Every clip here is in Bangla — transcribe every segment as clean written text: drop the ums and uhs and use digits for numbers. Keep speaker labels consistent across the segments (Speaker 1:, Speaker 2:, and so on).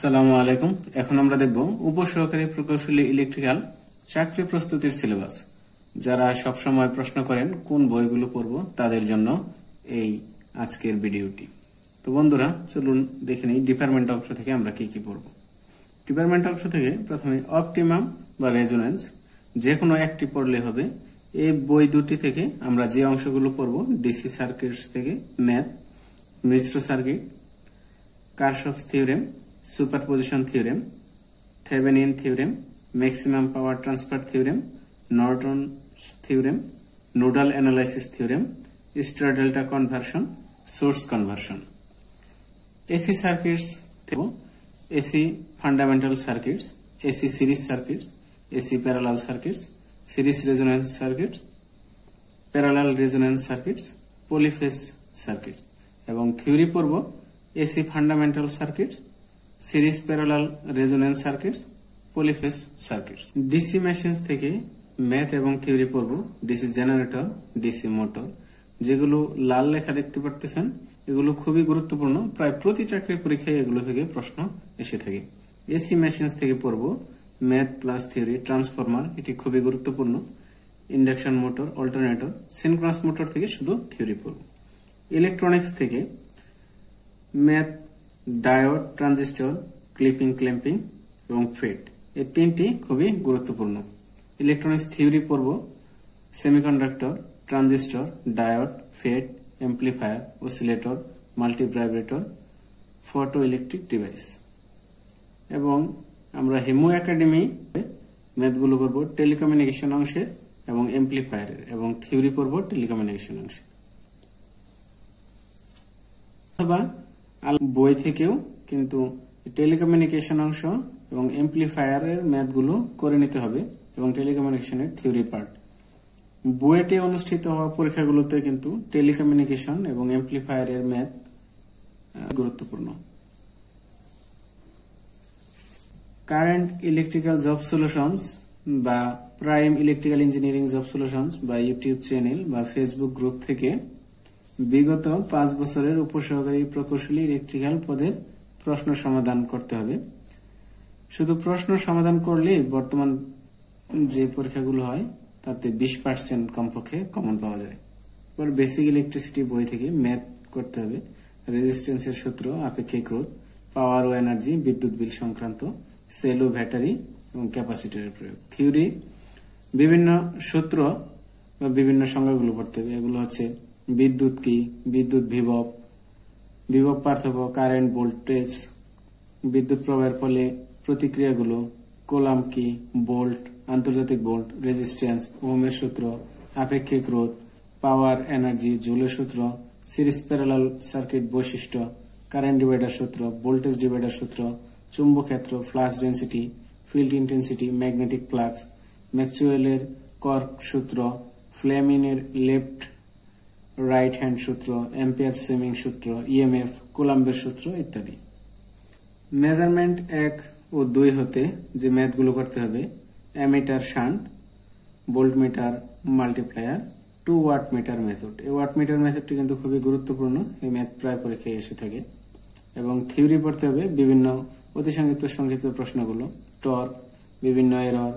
Speaker 1: আসসালামু আলাইকুম। এখন আমরা দেখব উপসহকারী প্রকৌশলী ইলেকট্রিক্যাল চাকরি প্রস্তুতির সিলেবাস। যারা সবসময় প্রশ্ন করেন কোন বইগুলো পড়ব তাদের জন্য এই আজকের ভিডিওটি। তো বন্ধুরা চলুন দেখে নিই ডিপার্টমেন্ট অংশ থেকে আমরা কি কি পড়ব। ডিপার্টমেন্ট অংশ থেকে প্রথমে অপটিমাম বা রেজোনেন্স যে কোনো একটি পড়লে হবে। এই বই দুটি থেকে আমরা যে অংশগুলো পড়ব ডিসি সার্কিটস থেকে ম্যাথ, মিশ্র circuit, Kirchhoff's theorem, superposition theorem, Thevenin theorem, maximum power transfer theorem, Norton theorem, nodal analysis theorem, star delta conversion, source conversion. AC circuits থেকে AC fundamental circuits, AC series circuits, AC parallel circuits, series resonance circuits, parallel resonance circuits, polyphase circuits. এবং থিওরি পড়ব AC fundamental circuits, series parallel resonance circuits, polyphase circuits. DC machines থেকে ম্যাথ এবং থিওরি পড়ব ডিসি জেনারেটর, ডিসি মোটর। যেগুলো লাল লেখা দেখতে পারতেছেন এগুলো খুবই গুরুত্বপূর্ণ, প্রায় প্রতি চাকরির পরীক্ষায় এগুলো থেকে প্রশ্ন এসে থাকে। এসি মেশিনস থেকে পড়ব ম্যাথ প্লাস থিওরি, ট্রান্সফরমার, এটি খুবই গুরুত্বপূর্ণ, induction motor, alternator, synchronous motor থেকে শুধু থিওরি পড়ব। ইলেকট্রনিক্স থেকে math, diode, transistor, clipping, clamping এবং ফেড, এই তিনটি খুবই গুরুত্বপূর্ণ। ইলেকট্রনিক্স থিওরি পড়ব semiconductor, transistor, diode, FET, amplifier, oscillator, multivibrator, photo electric device. এবং আমরা হেমো একাডেমি ম্যাথগুলো করব টেলিকমিউনিকেশন অংশের এবং অ্যাম্প্লিফায়ারের, এবং থিওরি পড়ব টেলিকমিউনিকেশন অংশের। অথবা বই থেকেও কিন্তু টেলিকমিউনিকেশন অংশ এবং এমপ্লিফায়ারের ম্যাথগুলো করে নিতে হবে, এবং টেলিকমিউনিকেশনের থিওরি পার্ট। বুয়েটে অনুষ্ঠিত হওয়া পরীক্ষাগুলোতে কিন্তু টেলিকমিউনিকেশন এবং এমপ্লিফায়ারের ম্যাথ গুরুত্বপূর্ণ। কারেন্ট ইলেকট্রিক্যাল জব সলিউশনস বা prime electrical engineering job solutions বা ইউটিউব চ্যানেল বা ফেসবুক গ্রুপ থেকে বিগত 5 বছরের উপসহকারী প্রকৌশলী ইলেকট্রিক্যাল পদের প্রশ্ন সমাধান করতে হবে। শুধু প্রশ্ন সমাধান করলেই বর্তমান যে পরীক্ষাগুলো হয় তাতে 20% কমপক্ষে কমন পাওয়া যায়। এবার বেসিক ইলেকট্রিসিটি বই থেকে ম্যাথ করতে হবে, রেজিস্ট্যান্সের সূত্র, আপেক্ষিক রোধ, পাওয়ার ও এনার্জি, বিদ্যুৎ বিল সংক্রান্ত, সেল ও ব্যাটারি এবং ক্যাপাসিটরের প্রয়োগ। থিওরি বিভিন্ন সূত্র বা বিভিন্ন সংজ্ঞাগুলো পড়তে হবে। এগুলো হচ্ছে বিদ্যুৎ কি, বিদ্যুৎ বিভব, বিভব পার্থক্য, কারেন্ট, ভোল্টেজ, বিদ্যুৎ প্রবাহের ফলে প্রতিক্রিয়াগুলো, কোলাম কি, ভোল্ট, আন্তর্জাতিক ভোল্ট, রেজিস্ট্যান্স, ওহমের সূত্র, আপেক্ষিক রোধ, পাওয়ার, এনার্জি, জুলের সূত্র, সিরিজ প্যারালাল সার্কিট বৈশিষ্ট্য, কারেন্ট ডিভাইডার সূত্র, ভোল্টেজ ডিভাইডার সূত্র, চুম্বক ক্ষেত্র, flux density, field intensity, magnetic flux, ম্যাক্সওয়েলের কর্ক সূত্র, ফ্লেমিনের লেফট রাইট হ্যান্ড সূত্র, অ্যাম্পিয়ার সুইমিং সূত্র, ইএমএফ, কুলাম্বের সূত্র ইত্যাদি। মেজারমেন্ট 1 ও 2 হতে যে ম্যাথগুলো করতে হবে, ammeter shunt, voltmeter, multiplier, 2 watt meter method. এই ওয়াট মিটার মেথডটি কিন্তু খুবই গুরুত্বপূর্ণ, এই ম্যাথ প্রায় পরীক্ষায় এসে থাকে। এবং থিওরি পড়তে হবে বিভিন্ন অতি সংক্ষিপ্ত প্রশ্নগুলো, টর্ক, বিভিন্ন এরর,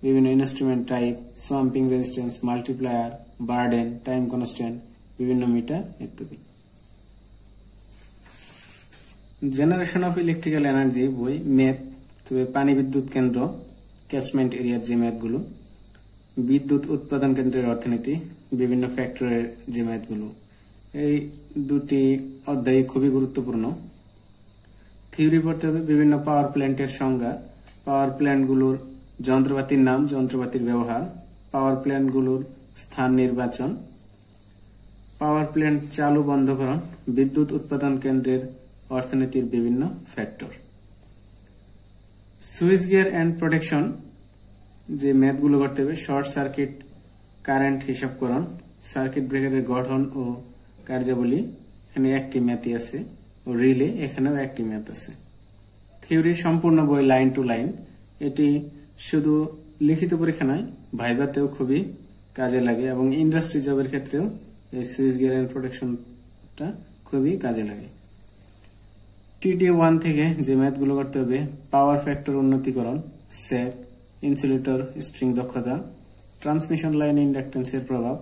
Speaker 1: বিভিন্ন instrument type, swamping resistance, multiplier, burden, time constant, বিভিন্ন মিটার ইত্যাদি। জেনারেশন অফ ইলেকট্রিক্যাল এনার্জি বই ম্যাথ, তবে পানি বিদ্যুৎ কেন্দ্র, ক্যাচমেন্ট এরিয়ার যে ম্যাথগুলো, বিদ্যুৎ উৎপাদন কেন্দ্রের অর্থনীতি, বিভিন্ন ফ্যাক্টরের যে ম্যাথগুলো, এই দুটি অধ্যায় খুবই গুরুত্বপূর্ণ। থিওরি পড়তে হবে বিভিন্ন পাওয়ার প্ল্যান্টের সংজ্ঞা, পাওয়ার প্ল্যান্টগুলোর যন্ত্রপাতির নাম, যন্ত্রপাতির ব্যবহার, পাওয়ার প্ল্যান্টগুলোর স্থান নির্বাচন, পাওয়ার প্ল্যান্ট চালু বন্ধকরণ, বিদ্যুৎ উৎপাদন কেন্দ্রের অর্থনীতির বিভিন্ন factor. Switch gear and protection যে ম্যাথগুলো করতে হবে, শর্ট সার্কিট কারেন্ট হিসাবকরণ, সার্কিট ব্রেকারের গঠন ও কার্যাবলী, এখানে একটি ম্যাথই আছে, ও রিলে, এখানেও একটি ম্যাথ আছে। থিওরি সম্পূর্ণ বই লাইন টু লাইন, এটি শুধু লিখিত পরীক্ষা নয়, ভাইভাতেও খুবই কাজে লাগে, এবং ইন্ডাস্ট্রি জবের ক্ষেত্রেও এই সুইচ গিয়ার এন্ড প্রোটেকশনটা খুবই কাজে লাগে। TD1 থেকে যে ম্যাথগুলো করতে হবে, পাওয়ার ফ্যাক্টর উন্নতিকরণ, স্যাক, ইনসুলেটর স্ট্রিং দক্ষতা, ট্রান্সমিশন লাইনে ইন্ডাকটেন্সের প্রভাব,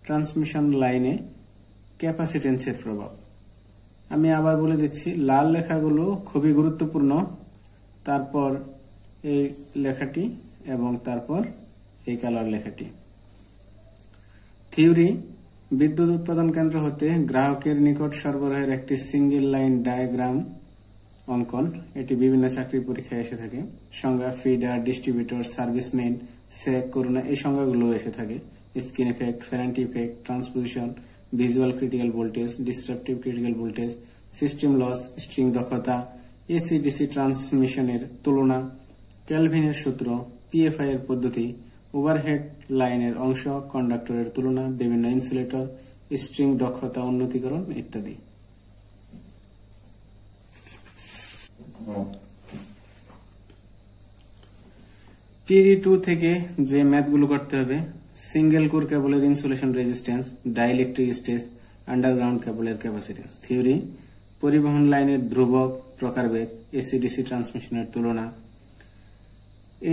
Speaker 1: ট্রান্সমিশন লাইনে ক্যাপাসিটেন্সের প্রভাব। আমি আবার বলে দিচ্ছি, লাল লেখাগুলো খুবই গুরুত্বপূর্ণ, তারপর এই লেখাটি এবং তারপর এই কালার লেখাটি। থিওরি: বিদ্যুৎ উৎপাদন কেন্দ্র হতে গ্রাহকের নিকট সরবরাহের একটি সিঙ্গেল লাইন ডায়াগ্রাম অঙ্কন। এটি বিভিন্ন চাকরির পরীক্ষায় এসে থাকে। সংজ্ঞা: feeder, distributor, serviceman, sag, corona, এই সংজ্ঞাগুলো এসে থাকে। Skin effect, Ferranti effect, transposition, visual critical voltage, disruptive critical voltage, system loss, string দক্ষতা, এসি ডিসি ট্রান্সমিশনের তুলনা, ক্যালভিনের সূত্র, পিএফআই এর পদ্ধতি, ওভারহেড লাইনের অংশ, কন্ডাক্টরের তুলনা, বিভিন্ন ইনসুলেটর, স্ট্রিং দক্ষতা উন্নতিকরণ ইত্যাদি। TD2 থেকে যে ম্যাথগুলো করতে হবে, সিঙ্গেল কোর কেবলের insulation resistance, dielectric stage, underground কেবলের ক্যাপাসিটেন্স। থিওরি: পরিবহন লাইনের ধ্রুবক, প্রকারভেদ, এসিডিসি ট্রান্সমিশনের তুলনা,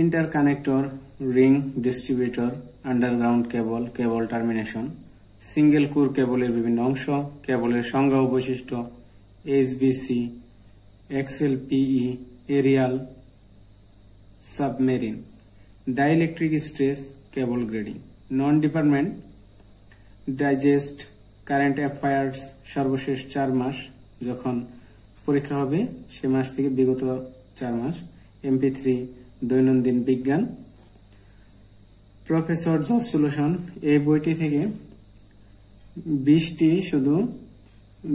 Speaker 1: interconnector, ring, distributor, underground cable, cable termination, single core কেবলের বিভিন্ন অংশ, কেবলের সংজ্ঞা ও বৈশিষ্ট্য, HBC, XLPE, aerial, submarine, dielectric stress, cable grading. Non department: digest, current affairs, সর্বশেষ 4 মাস যখন পরীক্ষা হবে সে মাস থেকে বিগত 4 মাস, MP3, দৈনন্দিন বিজ্ঞান, প্রফেসরস অফ সলিউশন। এই বইটি থেকে 20টি শুধু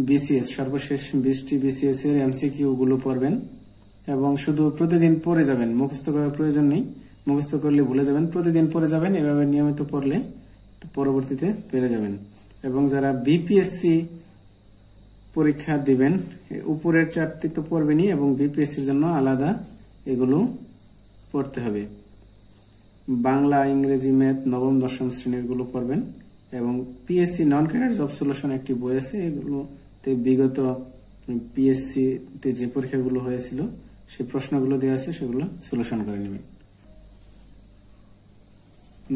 Speaker 1: বিসিএস, সর্বশেষ 20টি বিসিএস এর এমসিকিউ গুলো পড়বেন এবং শুধু প্রতিদিন পড়ে যাবেন, মুখস্থ করার প্রয়োজন নেই। মুখস্থ করলে ভুলে যাবেন, প্রতিদিন পড়ে যাবেন। এভাবে নিয়মিত পড়লে পরবর্তীতে পেরে যাবেন। এবং যারা বিপিএসসি পরীক্ষা দিবেন, উপরের 4টি তো পড়বেনই এবং বিপিএসসির জন্য আলাদা এগুলো পড়তে হবে। বাংলা, ইংরেজি, ম্যাথ, নবম দশম শ্রেণীর গুলো পড়বেন এবং PSC non cadre job solution একটি বই আছে, এগুলোতে বিগত পিএসসি তে যে পরীক্ষাগুলো হয়েছিল সেই প্রশ্নগুলো দেওয়া আছে, সেগুলো সলিউশন করে নেবেন।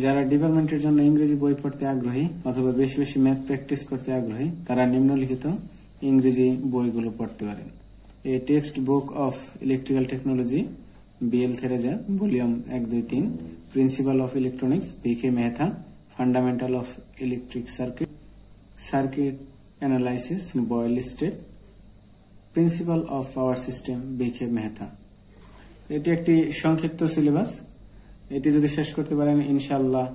Speaker 1: যারা ডিপার্টমেন্টের জন্য ইংরেজি বই পড়তে আগ্রহী অথবা বেশি বেশি ম্যাথ প্র্যাকটিস করতে আগ্রহী, তারা নিম্নলিখিত ইংরেজি বইগুলো পড়তে পারেন। A text book of electrical technology, BL Theraja, volume 1, 2, 3, principal of electronics, BK Mehta, fundamental of electric circuit, circuit analysis, Boylestad, principal of power system, BK Mehta. এটি একটি সংক্ষিপ্ত সিলেবাস। এটি যদি শেষ করতে পারেন ইনশাআল্লাহ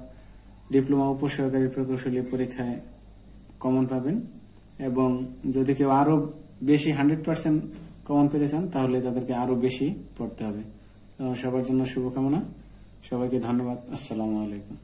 Speaker 1: ডিপ্লোমা উপসহকারী প্রকৌশলী পরীক্ষায় কমন পাবেন। এবং যদি কেউ আরো বেশি 100% কমন পেতে চান তাহলে তাদেরকে আরো বেশি পড়তে হবে। সবার জন্য শুভকামনা। সবাইকে ধন্যবাদ। আসসালামু আলাইকুম।